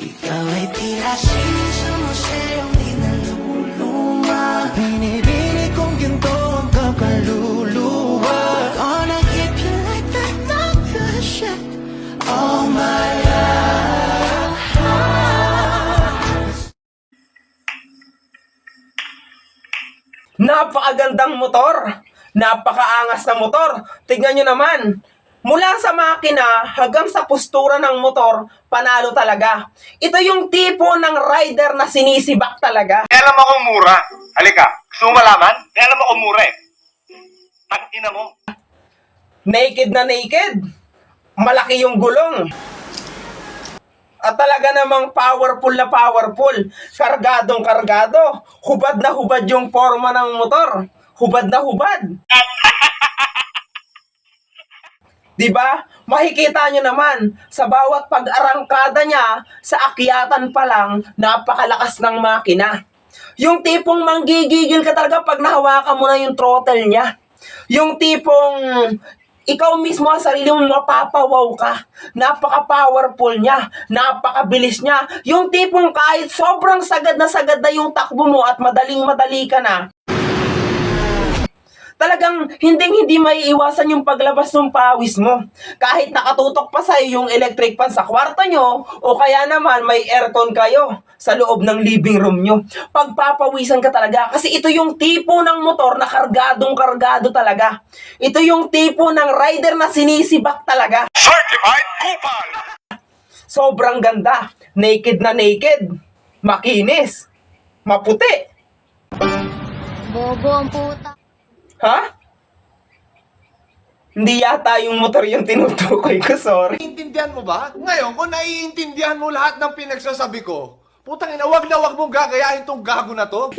Ikaw ay tila sining sa museong di naluluma. Binibini kong ginto ang kapaluluwa. Gonna keep you like that, not the shit all my life. Napakagandang motor! Napakaangas na motor! Tignan nyo naman! Mula sa makina hanggang sa postura ng motor, panalo talaga. Ito yung tipo ng rider na sinisibak talaga. Kaya alam akong mura. Halika, gusto mo malaman? Kaya alam akong mura eh. Tangina mo. Naked na naked. Malaki yung gulong. At talaga namang powerful na powerful. Kargadong kargado. Hubad na hubad yung forma ng motor. Hubad na hubad. Diba? Makikita nyo naman, sa bawat pag-arangkada niya, sa akyatan pa lang, napakalakas ng makina. Yung tipong manggigigil ka talaga pag nahawakan mo na yung throttle niya. Yung tipong ikaw mismo ang sarili mo mapapawaw ka. Napaka-powerful niya. Napakabilis niya. Yung tipong kahit sobrang sagad na yung takbo mo at madaling-madali ka na, talagang hindi maiiwasan yung paglabas ng pawis mo. Kahit nakatutok pa sa'yo yung electric fan sa kwarto nyo, o kaya naman may aircon kayo sa loob ng living room nyo. Pagpapawisan ka talaga kasi ito yung tipo ng motor na kargadong kargado talaga. Ito yung tipo ng rider na sinisibak talaga. Certified Kupal! Sobrang ganda. Naked na naked. Makinis. Maputi. Bobo ang puta. Ha? Hindi yata yung motor yung tinutukoy ko, sorry. Naiintindihan mo ba? Ngayon, kung naiintindihan mo lahat ng pinagsasabi ko, putang ina, wag na wag mong gagayahin tong gago na to.